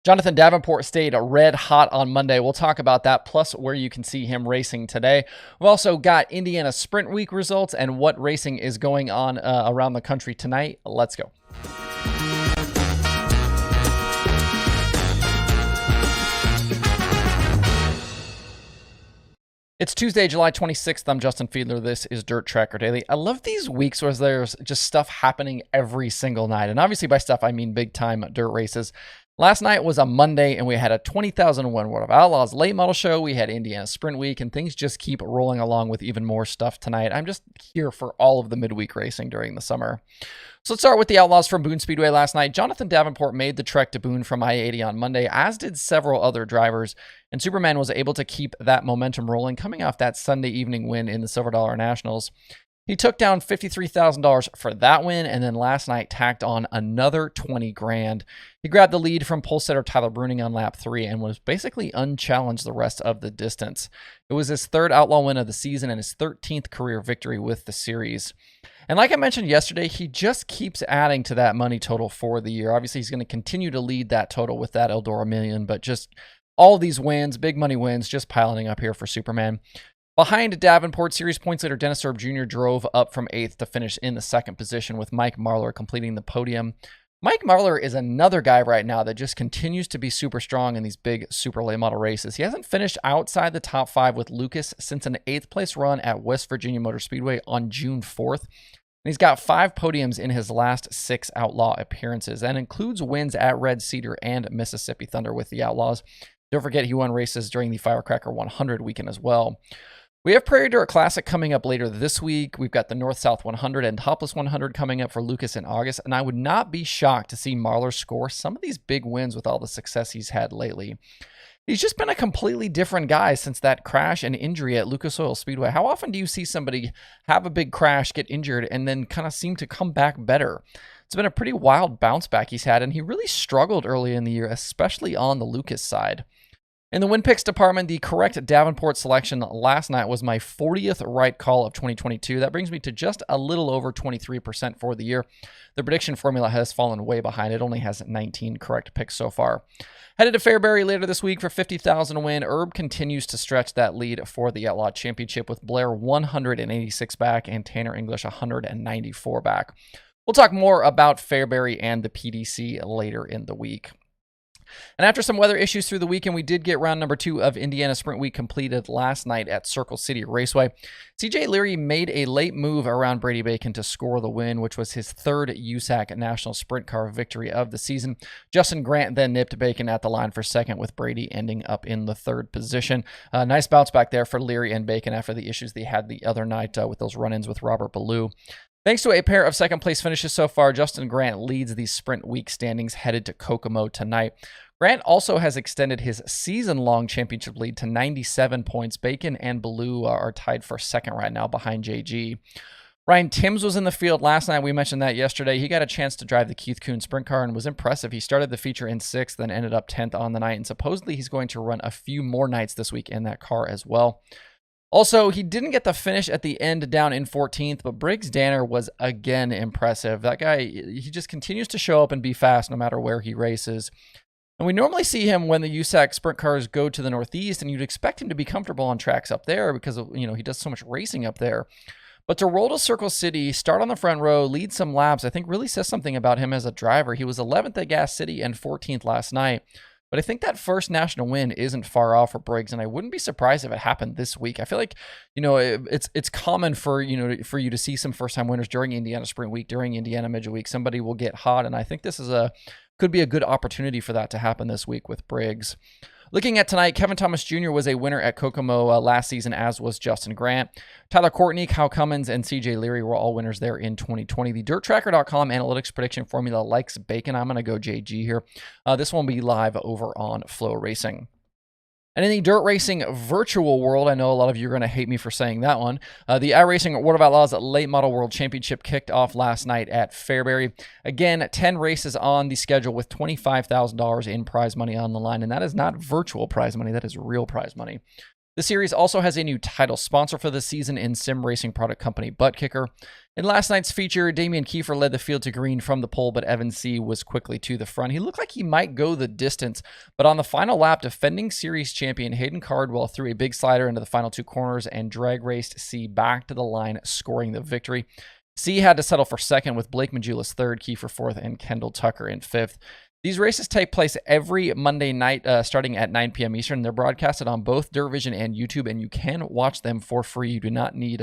Jonathan Davenport stayed red hot on Monday. We'll talk about that, plus where you can see him racing today. We've also got Indiana Sprint Week results and what racing is going on around the country tonight. Let's go. It's Tuesday, July 26th. I'm Justin Fiedler. This is Dirt Tracker Daily. I love these weeks where there's just stuff happening every single night. And obviously by stuff, I mean big time dirt races. Last night was a Monday, and we had a 20,001 World of Outlaws late model show. We had Indiana Sprint Week, and things just keep rolling along with even more stuff tonight. I'm just here for all of the midweek racing during the summer. So let's start with the Outlaws from Boon Speedway last night. Jonathan Davenport made the trek to Boone from I-80 on Monday, as did several other drivers, and Superman was able to keep that momentum rolling, coming off that Sunday evening win in the Silver Dollar Nationals. He took down $53,000 for that win, and then last night tacked on another $20,000. He grabbed the lead from pole setter Tyler Bruning on lap 3 and was basically unchallenged the rest of the distance. It was his third Outlaw win of the season and his 13th career victory with the series. And like I mentioned yesterday, he just keeps adding to that money total for the year. Obviously, he's going to continue to lead that total with that Eldora Million, but just all these wins, big money wins, just piling up here for Superman. Behind Davenport, series points leader Dennis Erb Jr. drove up from 8th to finish in the 2nd position, with Mike Marlar completing the podium. Mike Marlar is another guy right now that just continues to be super strong in these big super late model races. He hasn't finished outside the top 5 with Lucas since an 8th place run at West Virginia Motor Speedway on June 4th. And he's got 5 podiums in his last 6 Outlaw appearances. That includes wins at Red Cedar and Mississippi Thunder with the Outlaws. Don't forget he won races during the Firecracker 100 weekend as well. We have Prairie Dirt Classic coming up later this week. We've got the North-South 100 and Topless 100 coming up for Lucas in August, and I would not be shocked to see Marlar score some of these big wins with all the success he's had lately. He's just been a completely different guy since that crash and injury at Lucas Oil Speedway. How often do you see somebody have a big crash, get injured, and then kind of seem to come back better? It's been a pretty wild bounce back he's had, and he really struggled early in the year, especially on the Lucas side. In the win picks department, the correct Davenport selection last night was my 40th right call of 2022. That brings me to just a little over 23% for the year. The prediction formula has fallen way behind. It only has 19 correct picks so far. Headed to Fairbury later this week for $50,000 to win. Erb continues to stretch that lead for the Outlaw Championship with Blair 186 back and Tanner English 194 back. We'll talk more about Fairbury and the PDC later in the week. And after some weather issues through the weekend, we did get round number 2 of Indiana Sprint Week completed last night at Circle City Raceway. CJ Leary made a late move around Brady Bacon to score the win, which was his 3rd USAC National Sprint Car victory of the season. Justin Grant then nipped Bacon at the line for 2nd, with Brady ending up in the 3rd position. Nice bounce back there for Leary and Bacon after the issues they had the other night with those run-ins with Robert Ballou. Thanks to a pair of 2nd place finishes so far, Justin Grant leads the Sprint Week standings headed to Kokomo tonight. Grant also has extended his season-long championship lead to 97 points. Bacon and Ballou are tied for 2nd right now behind JG. Ryan Timms was in the field last night. We mentioned that yesterday. He got a chance to drive the Keith Kuhn Sprint Car and was impressive. He started the feature in 6th, then ended up 10th on the night, and supposedly he's going to run a few more nights this week in that car as well. Also, he didn't get the finish at the end down in 14th, but Briggs Danner was again impressive. That guy, he just continues to show up and be fast no matter where he races. And we normally see him when the USAC sprint cars go to the Northeast, and you'd expect him to be comfortable on tracks up there because of, he does so much racing up there. But to roll to Circle City, start on the front row, lead some laps, I think really says something about him as a driver. He was 11th at Gas City and 14th last night. But I think that first national win isn't far off for Briggs, and I wouldn't be surprised if it happened this week. I feel like, it's common for you to see some first-time winners during Indiana Sprint Week, during Indiana Midweek. Somebody will get hot, and I think this could be a good opportunity for that to happen this week with Briggs. Looking at tonight, Kevin Thomas Jr. was a winner at Kokomo last season, as was Justin Grant. Tyler Courtney, Kyle Cummins, and CJ Leary were all winners there in 2020. The DirtTracker.com analytics prediction formula likes Bacon. I'm going to go JG here. This one will be live over on Flow Racing. And in the dirt racing virtual world, I know a lot of you are going to hate me for saying that one. The iRacing World of Outlaws Late Model World Championship kicked off last night at Fairbury. Again, 10 races on the schedule with $25,000 in prize money on the line. And that is not virtual prize money. That is real prize money. The series also has a new title sponsor for the season in sim racing product company Butt Kicker. In last night's feature, Damian Kiefer led the field to green from the pole, but Evan C. was quickly to the front. He looked like he might go the distance, but on the final lap, defending series champion Hayden Cardwell threw a big slider into the final two corners and drag raced C back to the line, scoring the victory. C had to settle for second with Blake Majulis third, Kiefer fourth, and Kendall Tucker in fifth. These races take place every Monday night starting at 9 p.m. Eastern. They're broadcasted on both DIRTVision and YouTube, and you can watch them for free. You do not need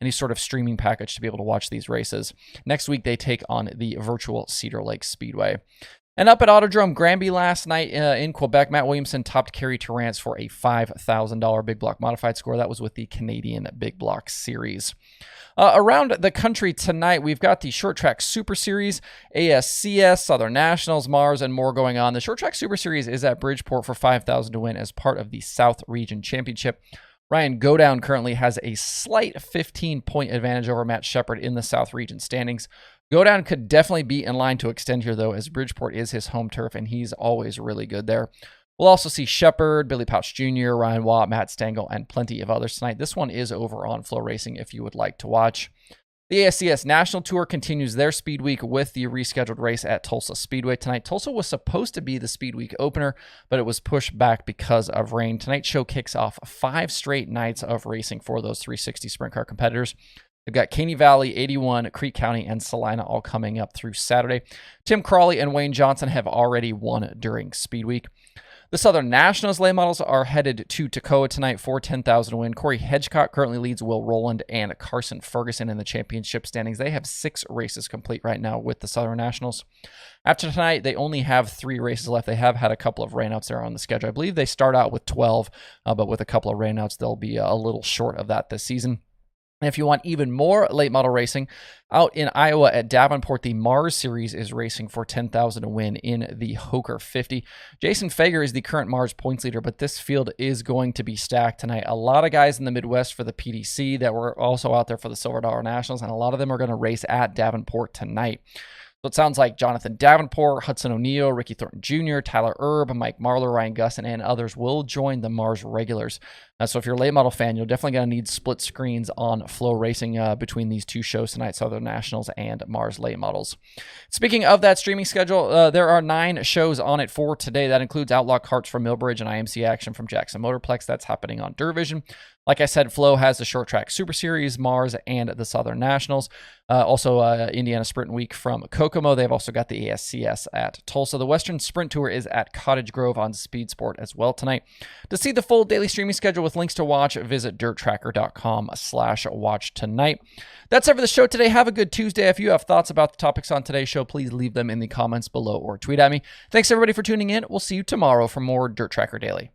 any sort of streaming package to be able to watch these races. Next week, they take on the virtual Cedar Lake Speedway. And up at Autodrome Granby last night in Quebec, Matt Williamson topped Kerry Terrance for a $5,000 Big Block Modified score. That was with the Canadian Big Block Series. Around the country tonight, we've got the Short Track Super Series, ASCS, Southern Nationals, Mars, and more going on. The Short Track Super Series is at Bridgeport for $5,000 to win as part of the South Region Championship. Ryan Godown currently has a slight 15-point advantage over Matt Shepard in the South Region standings. Godown could definitely be in line to extend here, though, as Bridgeport is his home turf, and he's always really good there. We'll also see Shepard, Billy Pouch Jr., Ryan Watt, Matt Stengel, and plenty of others tonight. This one is over on Flow Racing if you would like to watch. The ASCS National Tour continues their Speed Week with the rescheduled race at Tulsa Speedway tonight. Tulsa was supposed to be the Speed Week opener, but it was pushed back because of rain. Tonight's show kicks off 5 straight nights of racing for those 360 sprint car competitors. They've got Caney Valley, 81, Creek County, and Salina all coming up through Saturday. Tim Crawley and Wayne Johnson have already won during Speed Week. The Southern Nationals late models are headed to Toccoa tonight for $10,000 to win. Corey Hedgecock currently leads Will Rowland and Carson Ferguson in the championship standings. They have 6 races complete right now with the Southern Nationals. After tonight, they only have 3 races left. They have had a couple of rainouts there on the schedule. I believe they start out with 12, but with a couple of rainouts, they'll be a little short of that this season. And if you want even more late model racing, out in Iowa at Davenport, the Mars Series is racing for $10,000 to win in the Hoker 50. Jason Fager is the current Mars points leader, but this field is going to be stacked tonight. A lot of guys in the Midwest for the PDC that were also out there for the Silver Dollar Nationals, and a lot of them are going to race at Davenport tonight. So it sounds like Jonathan Davenport, Hudson O'Neill, Ricky Thornton Jr., Tyler Erb, Mike Marlar, Ryan Gusson, and others will join the Mars regulars. So if you're a late model fan, you're definitely going to need split screens on Flow Racing between these two shows tonight, Southern Nationals and Mars late models. Speaking of that streaming schedule, there are 9 shows on it for today. That includes Outlaw Karts from Millbridge and IMC Action from Jackson Motorplex. That's happening on DIRTVision. Like I said, Flow has the Short Track Super Series, Mars, and the Southern Nationals. Also, Indiana Sprint Week from Kokomo. They've also got the ASCS at Tulsa. The Western Sprint Tour is at Cottage Grove on Speed Sport as well tonight. To see the full daily streaming schedule with links to watch, visit dirttracker.com/watch tonight. That's it for the show today. Have a good Tuesday. If you have thoughts about the topics on today's show, please leave them in the comments below or tweet at me. Thanks everybody for tuning in. We'll see you tomorrow for more Dirt Tracker Daily.